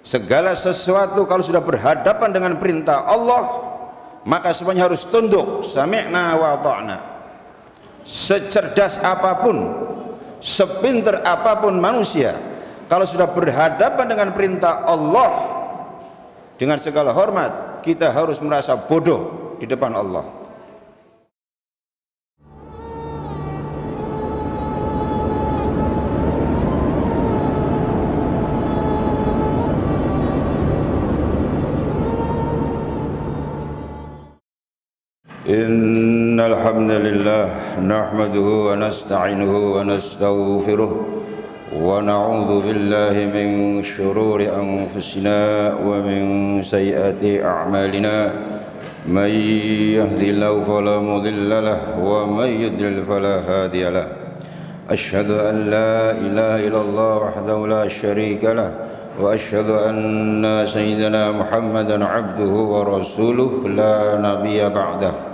Segala sesuatu kalau sudah berhadapan dengan perintah Allah, maka semuanya harus tunduk. Sami'na wa ata'na. Secerdas apapun, sepinter apapun manusia, kalau sudah berhadapan dengan perintah Allah, dengan segala hormat, kita harus merasa bodoh di depan Allah. Innal hamdalillah nahmaduhu wa nasta'inuhu wa nastaghfiruh wa na'udzu billahi min shururi anfusina wa min sayyiati a'malina may yahdihillahu fala mudilla lahu wa may yudlil fala hadiya lahu asyhadu an la ilaha illallah wahdahu la syarika lahu wa asyhadu anna sayyidana Muhammadan abduhu wa rasuluh la nabiyya ba'dahu.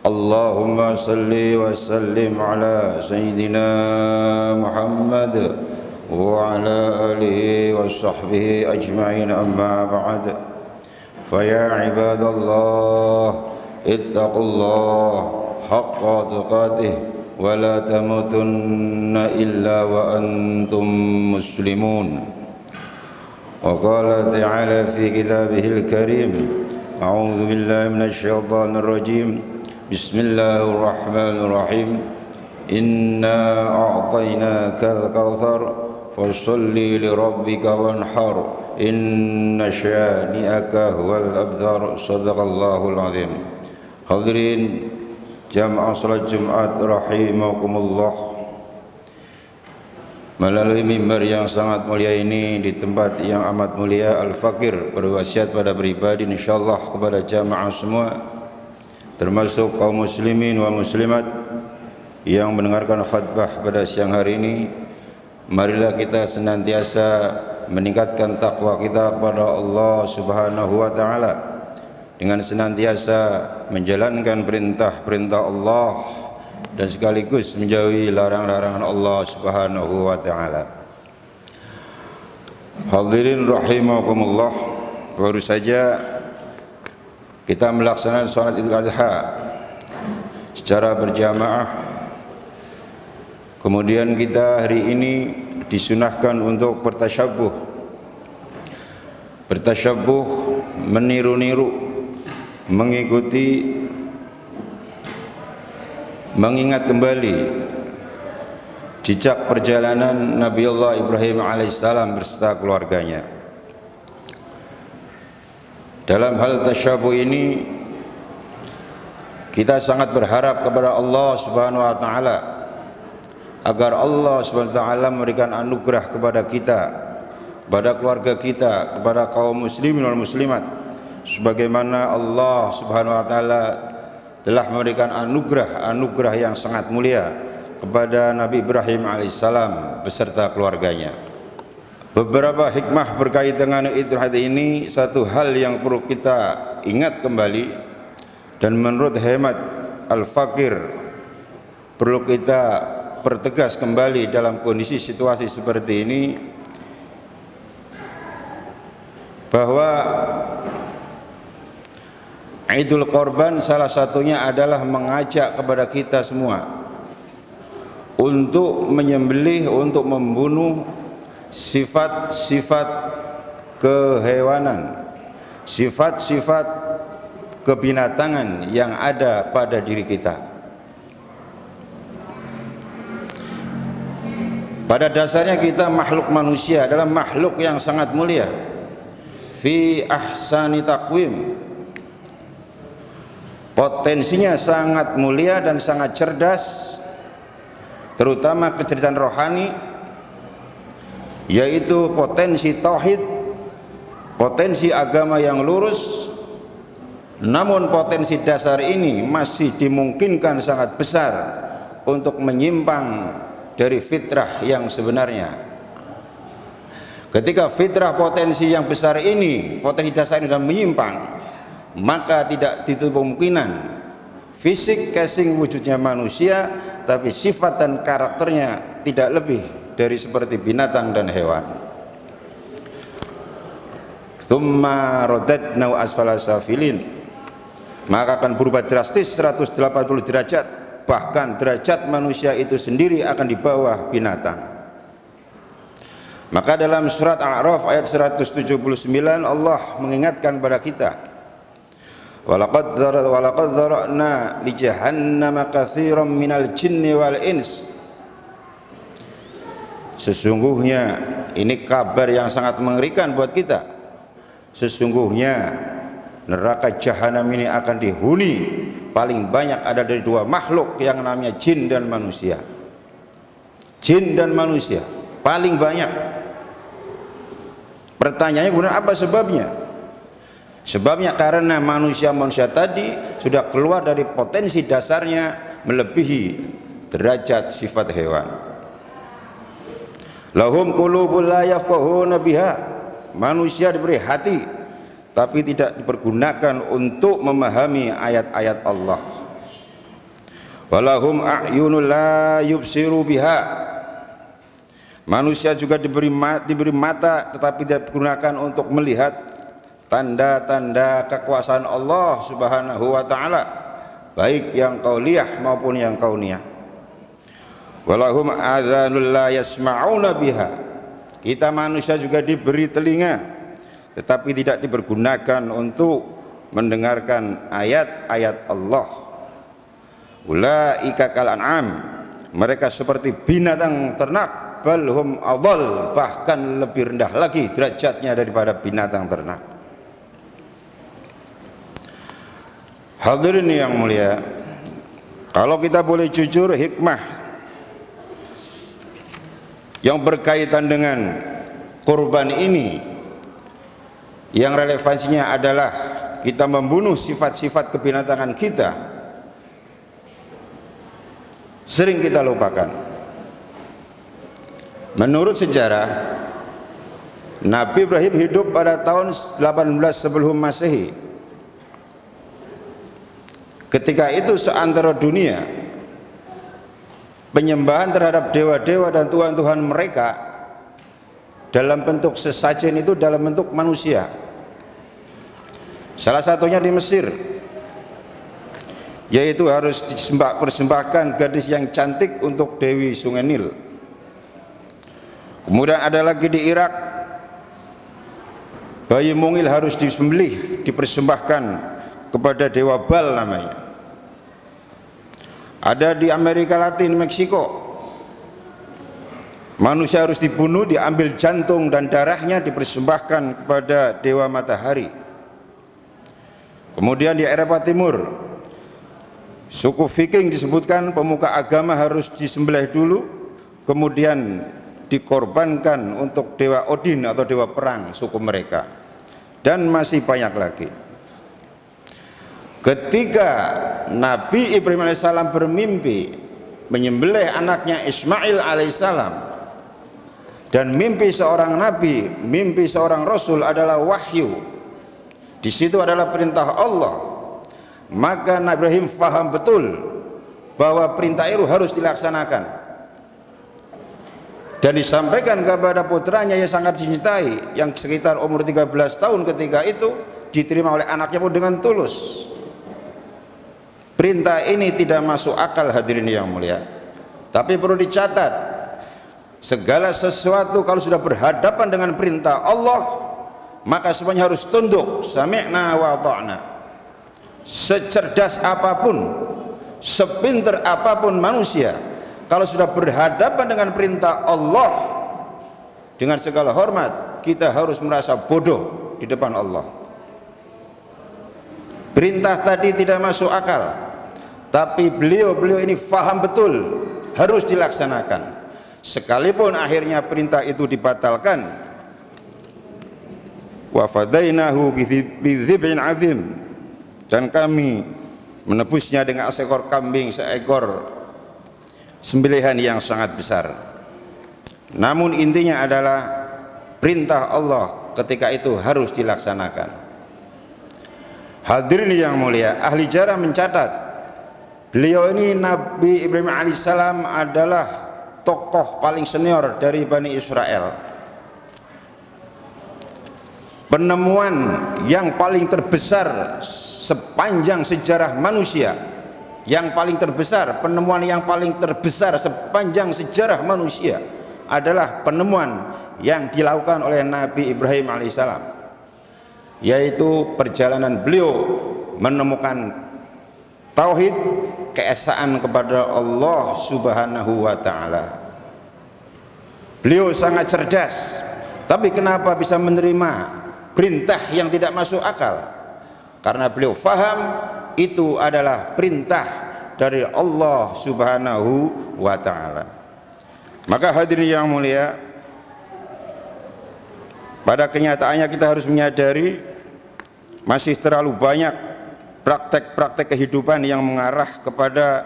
Allahumma salli wa sallim ala Sayyidina Muhammad wa ala alihi wa sahbihi ajma'in, amma ba'd. Faya ibadallah ittaqullah haqqa tuqatih wa la tamutunna illa wa antum muslimun. Wa qala ta'ala fi kitabihil karim, a'udzu billahi minasy syaithanir rajim. Bismillahirrahmanirrahim. Inna a'tainakal kautsar fasholli lirabbika wanhar inna syani'aka huwal abtar. Shadaqallahul azim. Hadirin jamaah salat Jumat rahimakumullah, melalui mimbar yang sangat mulia ini, di tempat yang amat mulia, Al-Fakir berwasiat pada pribadi insyaallah kepada jamaah semua, termasuk kaum muslimin wa muslimat yang mendengarkan khutbah pada siang hari ini, marilah kita senantiasa meningkatkan takwa kita kepada Allah Subhanahu wa taala dengan senantiasa menjalankan perintah-perintah Allah dan sekaligus menjauhi larangan-larangan Allah Subhanahu wa taala. Hadirin rahimakumullah, baru saja kita melaksanakan salat Idul Adha secara berjamaah. Kemudian kita hari ini disunahkan untuk bertasyabbuh, meniru-niru, mengikuti, mengingat kembali jejak perjalanan Nabi Allah Ibrahim alaihissalam beserta keluarganya. Dalam hal tasyabuh ini kita sangat berharap kepada Allah Subhanahu wa taala agar Allah Subhanahu wa taala memberikan anugerah kepada kita, kepada keluarga kita, kepada kaum muslimin dan muslimat, sebagaimana Allah Subhanahu wa taala telah memberikan anugerah yang sangat mulia kepada Nabi Ibrahim alaihissalam beserta keluarganya. Beberapa hikmah berkaitan dengan Idul Adha ini, satu hal yang perlu kita ingat kembali dan menurut hemat Al-Fakir perlu kita pertegas kembali dalam kondisi situasi seperti ini, bahwa Idul Korban salah satunya adalah mengajak kepada kita semua untuk menyembelih, untuk membunuh sifat-sifat kehewanan, sifat-sifat kebinatangan yang ada pada diri kita. Pada dasarnya kita makhluk manusia adalah makhluk yang sangat mulia, fi ahsani taqwim, potensinya sangat mulia dan sangat cerdas, terutama kecerdasan rohani, yaitu potensi tauhid, potensi agama yang lurus. Namun potensi dasar ini masih dimungkinkan sangat besar untuk menyimpang dari fitrah yang sebenarnya. Ketika fitrah potensi yang besar ini, potensi dasar ini sudah menyimpang, maka tidak ditutup kemungkinan fisik casing wujudnya manusia, tapi sifat dan karakternya tidak lebih dari seperti binatang dan hewan. tsumma radadnahu asfala safilin, maka akan berubah drastis 180 derajat, bahkan derajat manusia itu sendiri akan di bawah binatang. Maka dalam surat Al-A'raf ayat 179 Allah mengingatkan kepada kita, walaqad dzara'na li jahannama katsiran minal jinni wal ins. Sesungguhnya ini kabar yang sangat mengerikan buat kita. Sesungguhnya neraka jahanam ini akan dihuni paling banyak ada dari dua makhluk yang namanya jin dan manusia. Jin dan manusia paling banyak. Pertanyaannya kemudian apa sebabnya? Sebabnya karena manusia-manusia tadi sudah keluar dari potensi dasarnya melebihi derajat sifat hewan. Lahum qulubun la yafqahuna biha, manusia diberi hati tapi tidak dipergunakan untuk memahami ayat-ayat Allah. Walahum a'yunul la yubsiru biha, manusia juga diberi mata tetapi tidak digunakan untuk melihat tanda-tanda kekuasaan Allah Subhanahu wa taala, baik yang qauliyah maupun yang kauniyah. Walahum adzanul la yasma'una biha, kita manusia juga diberi telinga tetapi tidak dipergunakan untuk mendengarkan ayat-ayat Allah. Ulaika kal an'am, mereka seperti binatang ternak, balhum adall, bahkan lebih rendah lagi derajatnya daripada binatang ternak. Hadirin yang mulia, kalau kita boleh jujur, hikmah yang berkaitan dengan kurban ini yang relevansinya adalah kita membunuh sifat-sifat kebinatangan kita, sering kita lupakan. Menurut sejarah, Nabi Ibrahim hidup pada tahun 18 sebelum Masehi. Ketika itu seantero dunia penyembahan terhadap dewa-dewa dan tuhan-tuhan mereka dalam bentuk sesajen itu dalam bentuk manusia. Salah satunya di Mesir, yaitu harus dipersembahkan gadis yang cantik untuk Dewi Sungai Nil. Kemudian ada lagi di Irak, bayi mungil harus disembelih, dipersembahkan kepada Dewa Baal namanya. Ada di Amerika Latin, Meksiko, manusia harus dibunuh, diambil jantung dan darahnya dipersembahkan kepada Dewa Matahari. Kemudian di Eropa Timur, suku Viking disebutkan pemuka agama harus disembelih dulu, kemudian dikorbankan untuk Dewa Odin atau dewa perang suku mereka, dan masih banyak lagi. Ketika Nabi Ibrahim alaihissalam bermimpi menyembelih anaknya Ismail alaihissalam, dan mimpi seorang nabi, mimpi seorang rasul adalah wahyu, di situ adalah perintah Allah, maka Nabi Ibrahim faham betul bahwa perintah itu harus dilaksanakan dan disampaikan kepada putranya yang sangat dicintai, yang sekitar umur 13 tahun ketika itu, diterima oleh anaknya pun dengan tulus. Perintah ini tidak masuk akal, hadirin yang mulia, tapi perlu dicatat, segala sesuatu kalau sudah berhadapan dengan perintah Allah, maka semuanya harus tunduk, sami'na wa ta'na. Secerdas apapun, sepinter apapun manusia, kalau sudah berhadapan dengan perintah Allah, dengan segala hormat kita harus merasa bodoh di depan Allah. Perintah tadi tidak masuk akal, tapi beliau ini faham betul harus dilaksanakan. Sekalipun akhirnya perintah itu dibatalkan, wa fadainahu bidzibhin azim, dan kami menebusnya dengan seekor kambing, seekor sembelihan yang sangat besar. Namun intinya adalah perintah Allah ketika itu harus dilaksanakan. Hadirin yang mulia, ahli sejarah mencatat beliau ini, Nabi Ibrahim alaihissalam, adalah tokoh paling senior dari Bani Israel. penemuan yang paling terbesar sepanjang sejarah manusia, yang paling terbesar, penemuan yang paling terbesar sepanjang sejarah manusia adalah penemuan yang dilakukan oleh Nabi Ibrahim alaihissalam, yaitu perjalanan beliau menemukan tauhid, keesaan kepada Allah Subhanahu wa ta'ala. Beliau sangat cerdas, tapi kenapa bisa menerima perintah yang tidak masuk akal? Karena beliau faham itu adalah perintah dari Allah Subhanahu wa ta'ala. Maka hadirin yang mulia, pada kenyataannya kita harus menyadari masih terlalu banyak praktek-praktek kehidupan yang mengarah kepada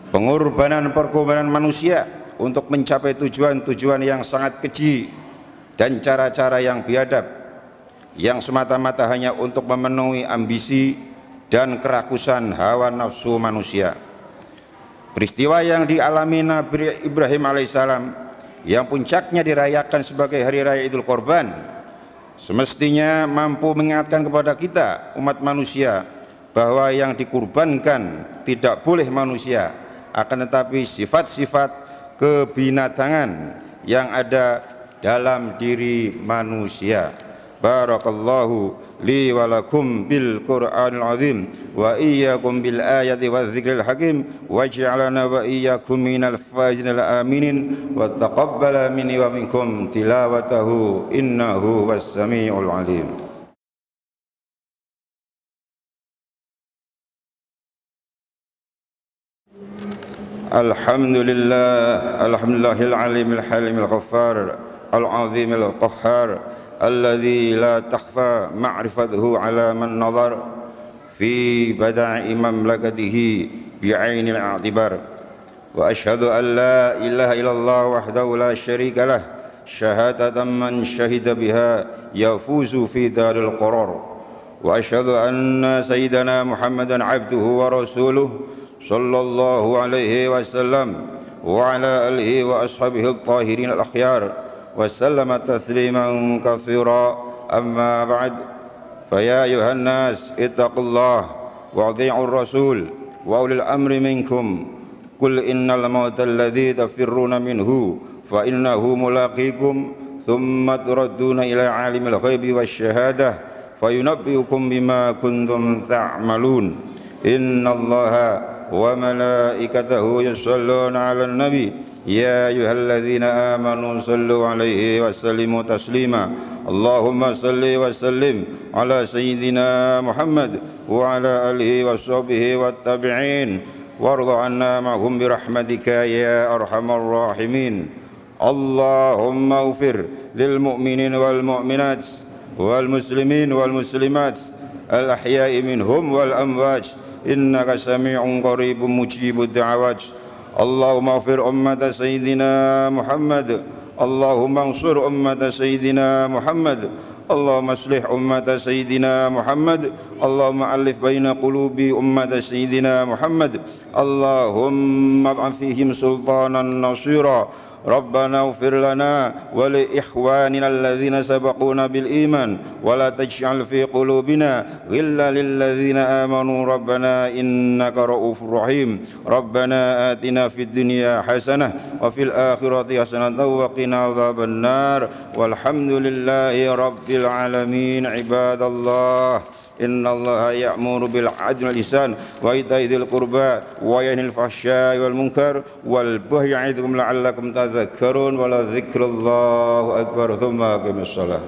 pengorbanan manusia untuk mencapai tujuan-tujuan yang sangat keji dan cara-cara yang biadab, yang semata-mata hanya untuk memenuhi ambisi dan kerakusan hawa nafsu manusia. Peristiwa yang dialami Nabi Ibrahim alaihissalam yang puncaknya dirayakan sebagai hari raya Idul Korban semestinya mampu mengingatkan kepada kita umat manusia bahwa yang dikurbankan tidak boleh manusia, akan tetapi sifat-sifat kebinatangan yang ada dalam diri manusia. Barakallahu li wa lakum bil Qur'anil azim wa iyyakum bil ayati wadh-dhikril hakim waj'alna wa iyyakum minal faizil aminin wa taqabbala minni wa minkum tilawatahu innahu was-sami'ul alim. Alhamdulillahil alimil halimil ghaffar al-azimil qahhar الذي لا تخفى معرفته على من نظر في بدع مملكته بعين الاعتبار وأشهد أن لا إله إلا الله وحده لا شريك له شهادة من شهد بها يفوز في دار القرار وأشهد أن سيدنا محمدا عبده ورسوله صلى الله عليه وسلم وعلى آله وأصحابه الطاهرين الأخيار وسلم تسليما كثيرا. أما بعد فيا أيها الناس اتقوا الله وأطيعوا الرسول وأولي الأمر منكم قل إن الموت الذي تفرون منه فإنه ملاقيكم ثم تردون إلى عالم الغيب والشهادة فينبئكم بما كنتم تعملون إن الله وملائكته يصلون على النبي يا أيها الذين آمنوا صلوا عليه وسلموا تسليما اللهم صل وسلم على سيدنا محمد وعلى آله وصحبه والتابعين وارض عنا معهم برحمتك يا أرحم الراحمين اللهم اغفر للمؤمنين والمؤمنات والمسلمين والمسلمات الأحياء منهم والأموات إنك سميع قريب مجيب الدعوات اللهم اغفر أمة سيدنا محمد اللهم انصر أمة سيدنا محمد اللهم اصلح أمة سيدنا محمد اللهم ألف بين قلوب أمة سيدنا محمد اللهم ابعث فيهم سلطانا نصيرا ربنا اغفر لنا ولإخواننا الذين سبقونا بالإيمان ولا تجعل في قلوبنا غلا للذين آمنوا ربنا إنك رؤوف رحيم ربنا آتنا في الدنيا حسنة وفي الآخرة حسنة وقنا عذاب النار والحمد لله رب العالمين عباد الله إن الله يأمر بالعدل والإحسان وإيتاء ذي القربى وينهى عن الفحشاء والمنكر والبغي يعظكم لعلكم تذكرون ولذكر الله أكبر ثم أقيموا الصلاة.